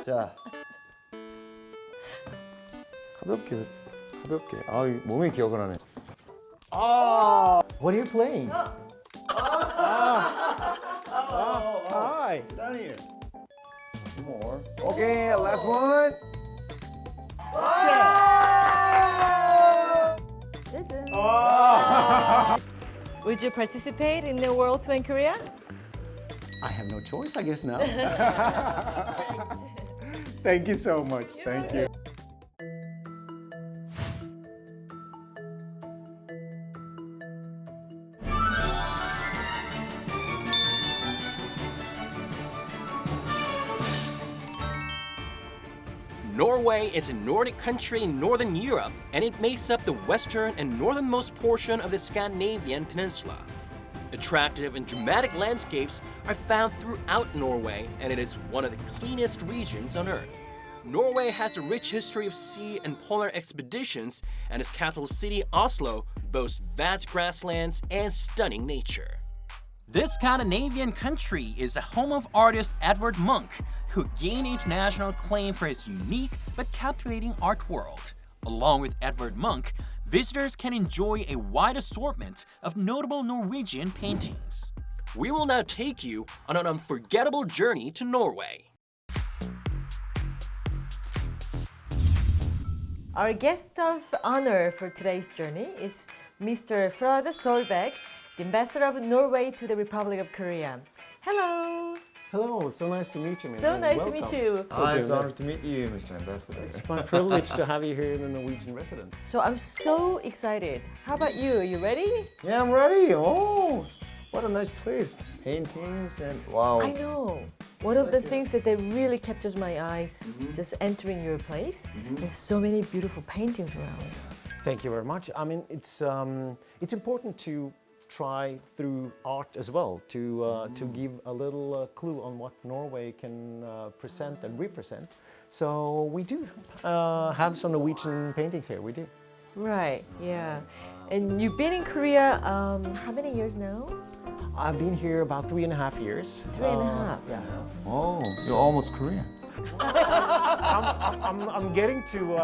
자, 가볍게. 아, 몸이 기억을 하네. What are you playing? Hi. Sit down here. Two more. Okay, last one. Shizzen. Would you participate in the World Tour in Korea? I have no choice, I guess now. Thank you so much. Thank you. Norway is a Nordic country in northern Europe, and it makes up the western and northernmost portion of the Scandinavian peninsula. Attractive and dramatic landscapes are found throughout Norway, and it is one of the cleanest regions on Earth. Norway has a rich history of sea and polar expeditions, and its capital city, Oslo, boasts vast grasslands and stunning nature. This Scandinavian country is the home of artist Edvard Munch, who gained international acclaim for his unique but captivating art world. Along with Edvard Munch, visitors can enjoy a wide assortment of notable Norwegian paintings. We will now take you on an unforgettable journey to Norway. Our guest of honor for today's journey is Mr. Frode SOLBERG, the ambassador of Norway to the Republic of Korea. Hello. Hello, so nice to meet you. So nice to meet you. It's an honor to meet you, Mr. Ambassador. It's my privilege to have you here in the Norwegian resident. So I'm so excited. How about you? Are you ready? Yeah, I'm ready. Oh, what a nice place. Paintings and wow. I know. One of the things that really captures my eyes just entering your place, there's so many beautiful paintings around. Thank you very much. I mean, it's important to try through art as well to give a little clue on what Norway can present and represent. So we do have some Norwegian paintings here. We do. Right, yeah. And you've been in Korea how many years now? I've been here about 3.5 years. 3.5. Yeah. Oh, you're almost Korean. I'm getting to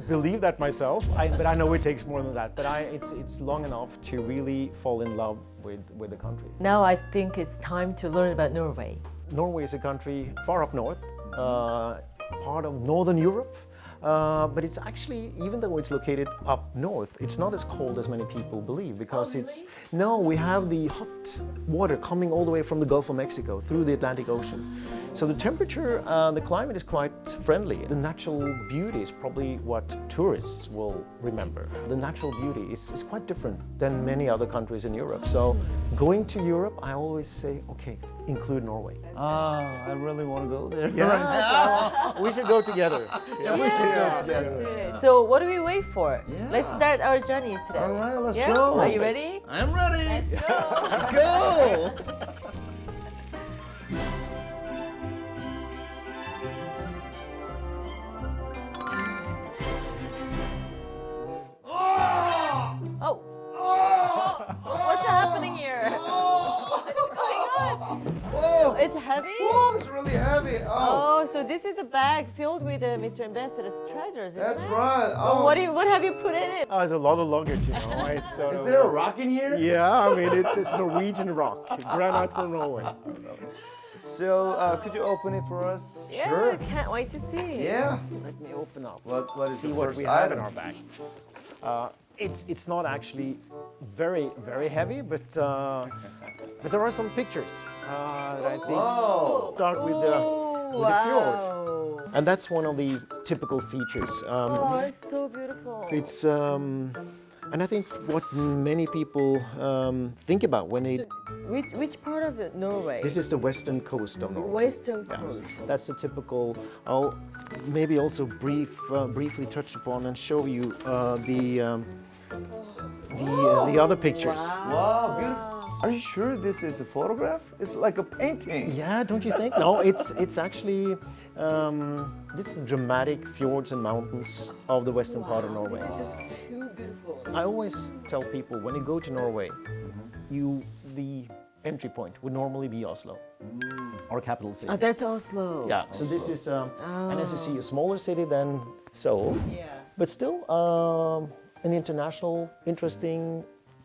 believe that myself, but I know it takes more than that. But it's long enough to really fall in love with the country. Now I think it's time to learn about Norway. Norway is a country far up north, part of northern Europe. But it's actually, even though it's located up north, it's not as cold as many people believe because we have the hot water coming all the way from the Gulf of Mexico through the Atlantic Ocean. So the temperature, the climate is quite friendly. The natural beauty is probably what tourists will remember. The natural beauty is quite different than many other countries in Europe. So going to Europe, I always say, okay, include Norway. I really want to go there. Yeah, so we should go together. Yeah, we should go Let's together. do it. So what do we wait for? Yeah. Let's start our journey today. All right, let's Yeah? go. Are you ready? I'm ready. Let's go. Let's go. Oh. What's happening here? What's going on? Whoa. It's heavy? Whoa, it's really heavy. Oh, Oh, so this is a bag filled with Mr. Ambassador's treasures, isn't that's it? right. Oh, Oh, what have you put in it? Oh, there's a lot of luggage, you know. It's sort is of, there a rock in here? Yeah, I mean, it's Norwegian rock, granite from Norway. So, could you open it for us? Yeah, Sure. can't wait to see. Yeah. Let me open up. What is See the what first we have item? in our bag. It's not actually very heavy, but there are some pictures that I think Whoa. start with the fjord. And that's one of the typical features. Oh, it's so beautiful. It's and I think what many people think about when they Which part of it, Norway? this is the western coast of Norway. Western coast. That's the typical. I'll maybe also briefly touch upon and show you the other pictures. Wow, beautiful. Are you sure this is a photograph? It's like a painting. Yeah, don't you think? No, it's actually this is dramatic fjords and mountains of the western part of Norway. This is just too beautiful. I always tell people when you go to Norway, the entry point would normally be Oslo, our capital city. Oh, that's Oslo. Yeah, so this is, and as you see, a smaller city than Seoul, Yeah. but still an international, interesting,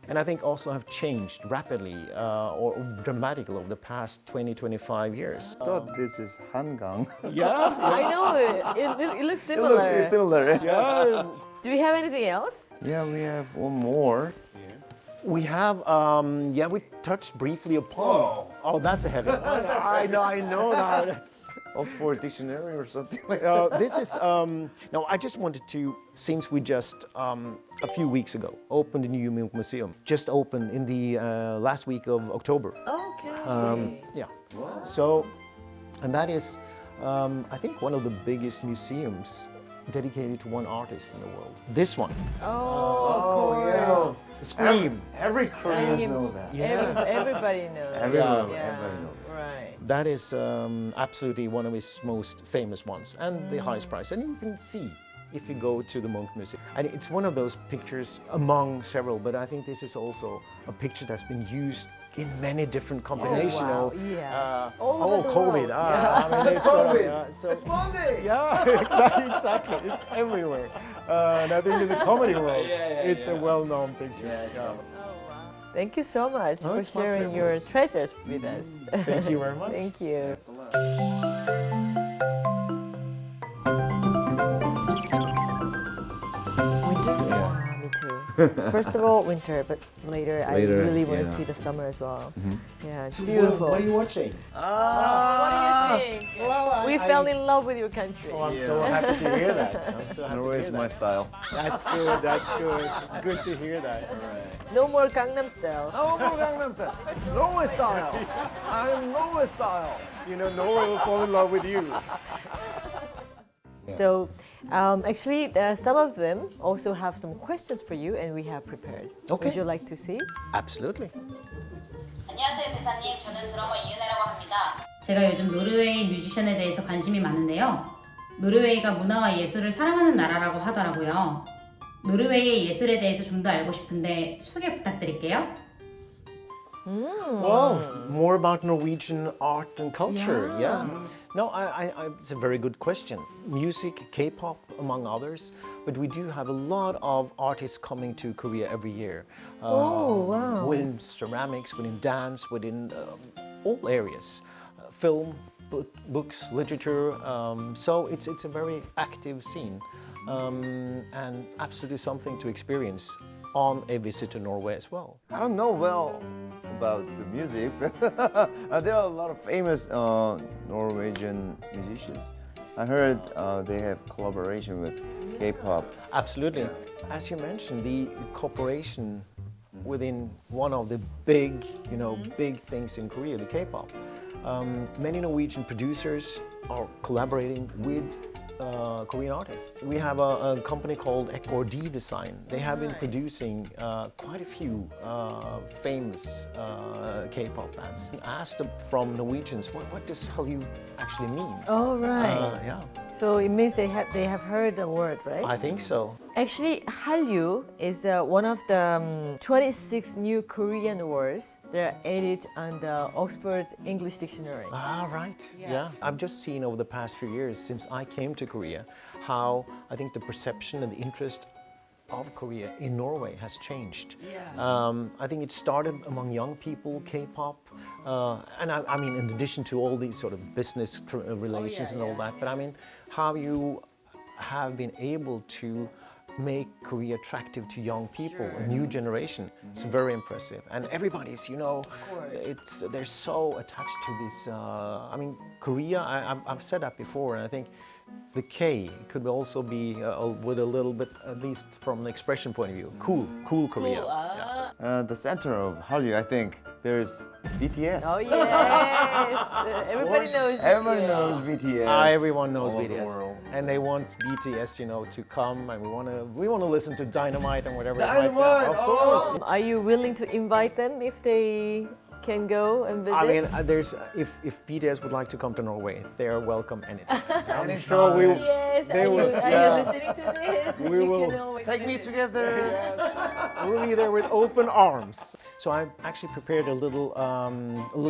and I think Oslo have changed rapidly or dramatically over the past 20, 25 years. I thought this is Hangang. Yeah, I know it looks It similar. looks similar. yeah. Do we have anything else? Yeah, we have one more. We have, we touched briefly upon. Oh, that's a heavy one. I know that. Oxford Dictionary or something like This is, no, I just wanted to, since we just, a few weeks ago, opened a new museum. Just opened in the last week of October. Okay. Yeah. So, and that is, I think, one of the biggest museums dedicated to one artist in the world. This one. Oh, of course. Scream. Every Korean Scream. knows that. Everybody knows. Everyone, Yeah. everybody knows. Right. That is absolutely one of his most famous ones and the highest price. And you can see if you go to the Munch Museum. And it's one of those pictures among several, but I think this is also a picture that's been used in many different combinations. wow. You know, Yes. All over the COVID. world. I mean, it's sort of, COVID. so, It's Monday. yeah, exactly. It's everywhere. And I think in the comedy world, it's a well-known picture. Yeah. Thank you so much for it's my sharing your privilege. treasures with us. Thank you very much. Thank you. Winter? Yeah, me too. First of all, winter, but later I Later, really want to yeah. see the summer as well. Yeah, it's What beautiful. are you watching? What do you think? Well, We fell in love with your country. Oh, I'm so happy to hear that. I'm so happy Norway to is hear my that. style. That's good. That's good. Good to hear that. No more Gangnam Style. Oh, Gangnam Style. Norway style. I'm Norway style. You know, Norway will fall in love with you. So, actually, some of them also have some questions for you, and we have prepared. Okay. Would you like to see? Absolutely. 안녕하세요 대사님, 저는 드러머 이은혜라고 합니다. 제가 요즘 노르웨이 뮤지션에 대해서 관심이 많은데요. 노르웨이가 문화와 예술을 사랑하는 나라라고 하더라고요. 노르웨이의 예술에 대해서 좀 더 알고 싶은데 소개 부탁드릴게요. Well, more about Norwegian art and culture. Yeah. No, it's a very good question. Music, K-pop, among others, but we do have a lot of artists coming to Korea every year. Oh, wow. Within ceramics, within dance, within all areas, film, books, literature. So it's a very active scene, and absolutely something to experience on a visit to Norway as well. I don't know well about the music. There are a lot of famous Norwegian musicians. I heard they have collaboration with K-pop. Absolutely. As you mentioned, the cooperation within one of the big, big things in Korea, the K-pop. Many Norwegian producers are collaborating with Korean artists. We have a company called Ep.3 Design. They have been producing quite a few famous K-pop bands. Asked them from Norwegians, what does Hallyu actually mean? Oh, right. Yeah, So it means they have heard the word, right? I think so. Actually, Hallyu is one of the 26 new Korean words that are added on the Oxford English Dictionary. Ah, right. Yeah. I've just seen over the past few years since I came to Korea how I think the perception and the interest of Korea in Norway has changed. I think it started among young people, K-pop, and I mean, in addition to all these sort of business relations and all that, but I mean, how you have been able to make Korea attractive to young people, a new generation. It's very impressive. And everybody's, they're so attached to this. I mean, Korea, I've said that before, and I think the K could also be with a little bit, at least from an expression point of view, cool Korea. The center of Hallyu, I think, there's BTS. Oh yes, everybody knows. Everybody BTS. knows BTS. Everyone knows all over the BTS, world. and they want BTS, to come, and we want to listen to Dynamite and whatever. Dynamite, of course. Are you willing to invite them if they can go and visit? I mean, there's if BTS would like to come to Norway, they are welcome anytime. I'm sure we will. Yes, they are will- you listening to this? We You will can always Take me visit. together. We'll be there with open arms. So I actually prepared a little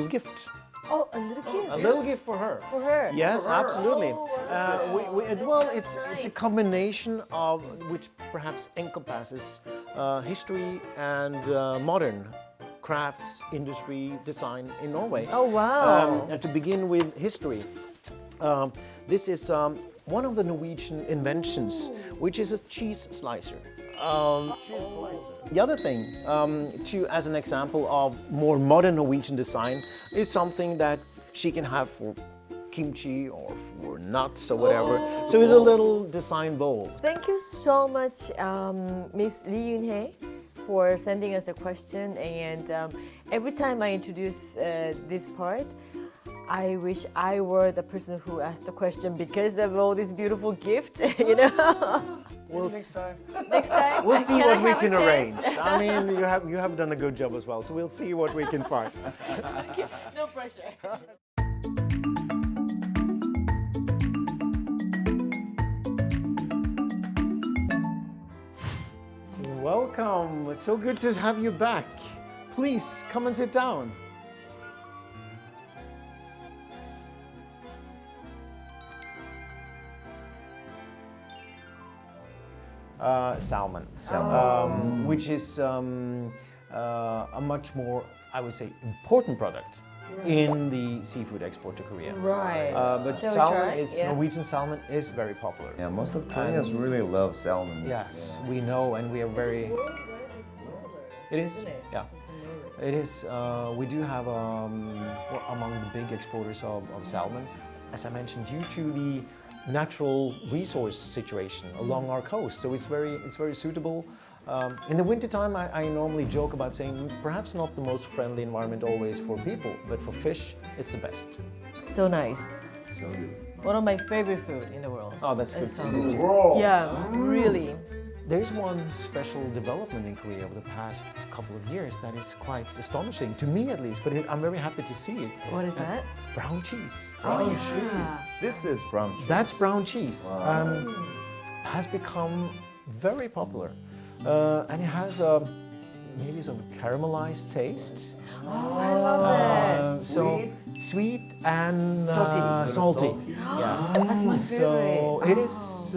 gift. Oh, a little gift A little gift for her. for her. Yes, absolutely. Oh, Well, That's it's a nice. combination of which perhaps encompasses history and modern crafts, industry, design in Norway. Oh, wow. And to begin with history, this is one of the Norwegian inventions, which is a cheese slicer. The other thing, as an example of more modern Norwegian design, is something that she can have for kimchi or for nuts or whatever. So it's a little design bowl. Thank you so much, Miss Lee Yoon-hye, for sending us a question. And every time I introduce this part, I wish I were the person who asked the question because of all this beautiful gift, you know. Next time. We'll see can I what we have a can chance? arrange. I mean, you have done a good job as well, so we'll see what we can find. No pressure. Welcome. It's so good to have you back. Please come and sit down. Salmon, which is a much more, I would say, important product in the seafood export to Korea. Right. But Shall we salmon try? is Yeah. Norwegian salmon is very popular. Yeah, most of Koreans really love salmon. Yes, we know, and we are very. It is, yeah. It is. We do have among the big exporters of salmon, as I mentioned, due to the natural resource situation along our coast. So it's very suitable. In the wintertime, I normally joke about saying perhaps not the most friendly environment always for people, but for fish, it's the best. So nice. So good. One of my favorite food in the world. Oh, that's good. It's to salmon. know. Yeah, really. There's one special development in Korea over the past couple of years that is quite astonishing, to me at least, but I'm very happy to see it. What is that? Brown cheese. Oh, yeah. This is brown cheese. That's brown cheese. Has become very popular. And it has maybe some caramelized taste. Oh, I love that. So sweet and Salty. salty. Yeah. That's my So favorite. it is,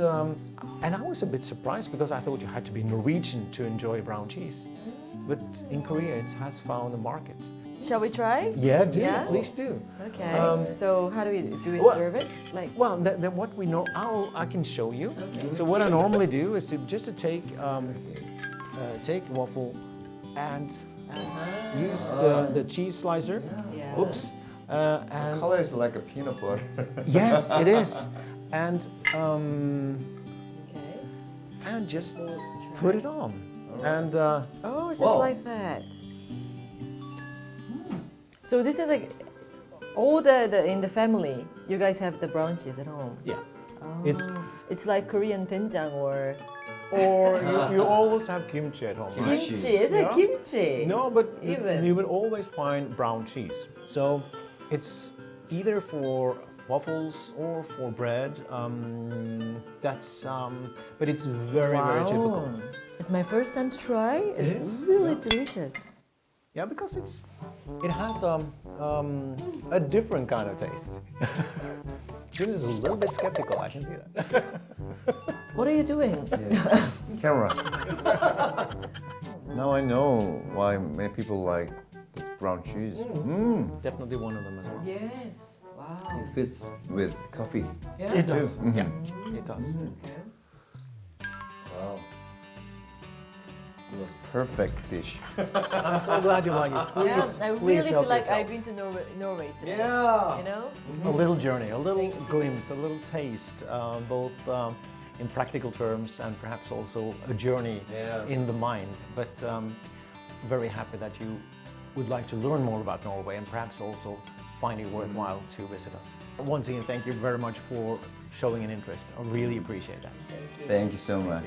and I was a bit surprised because I thought you had to be Norwegian to enjoy brown cheese. But in Korea, it has found a market. Shall we try? Yeah, do. Yeah? Please do. Okay. So how do we well- serve it? Like Well, then what we know, I can show you. So what I normally do is to take waffle and use the cheese slicer. Yeah. Oops. The And color is like a peanut butter. yes, it is. And okay. and just put it on. And Oh, just Wow. like that. So this is like all the in the family. You guys have the brown cheese at home. yeah, It's like Korean doenjang or or you always have kimchi at home. right? kimchi. Is it Yeah. kimchi? No, but Even. you will always find brown cheese. So it's either for waffles or for bread. But it's very typical. It's my first time to try. It's is? really delicious. Yeah, because it has a different kind of taste. Jim is a little bit skeptical. I can see that. What are you doing? Camera. Now I know why many people like the brown cheese. Definitely one of them as well. Yes. Wow. It fits with coffee. Yeah. It does. Mhm. Yeah, it does. Okay. Wow. It was perfect dish. I'm so glad you like it. Please, I please really help feel like yourself. I've been to Norway today. Yeah. You know? A little journey, a little glimpse, a little taste, both in practical terms and perhaps also a journey Yeah. in the mind. But very happy that you would like to learn more about Norway and perhaps also find it worthwhile to visit us. Once again, thank you very much for showing an interest. I really appreciate that. Thank you so much.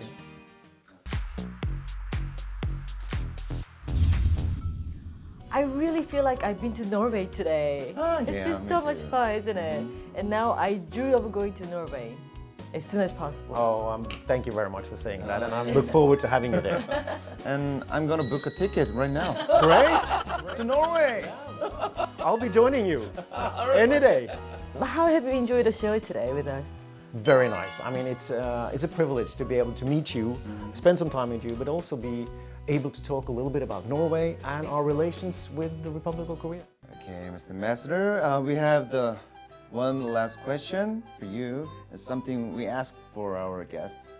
I I really feel like I've been to Norway today. It's yeah, been me so much too. fun, isn't it? And now I dream of going to Norway as soon as possible. Oh, thank you very much for saying that, and I look forward to having you there. And I'm gonna book a ticket right now. Great! To Norway! I'll be joining you any day. How have you enjoyed the show today with us? Very nice. I mean, it's a privilege to be able to meet you, spend some time with you, but also be able to talk a little bit about Norway and our relations with the Republic of Korea. Okay, Mr. Ambassador, we have the one last question for you. It's something we ask for our guests.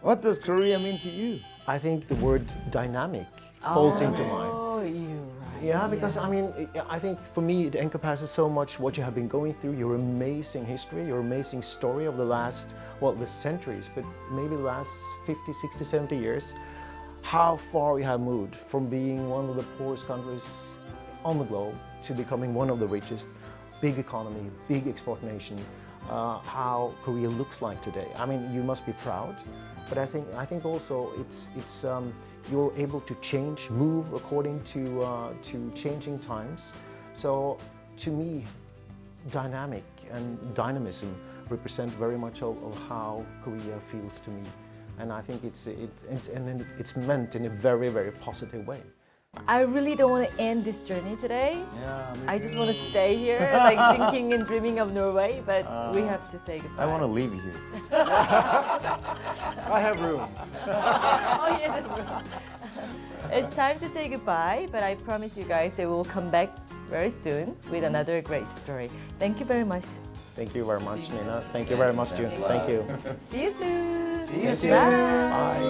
What does Korea mean to you? I think the word dynamic falls into mind. Oh, you're right. Yeah, because I mean, I think for me it encompasses so much what you have been going through, your amazing history, your amazing story of the last, well, the centuries, but maybe the last 50, 60, 70 years. How far we have moved from being one of the poorest countries on the globe to becoming one of the richest, big economy, big export nation, how Korea looks like today. I mean, you must be proud, but I think also it's you're able to change, move according to changing times. So to me, dynamic and dynamism represent very much of how Korea feels to me. And I think it's meant in a very, very positive way. I really don't want to end this journey today. Yeah, me I just want to stay here, like thinking and dreaming of Norway, but we have to say goodbye. I want to leave you here. I have room. Oh, yeah, that's right. It's time to say goodbye, but I promise you guys that we'll come back very soon with another great story. Thank you very much. Thank you very much, Nina. Thank you very much, June. Thank you. See you soon. See you soon. Bye. Bye.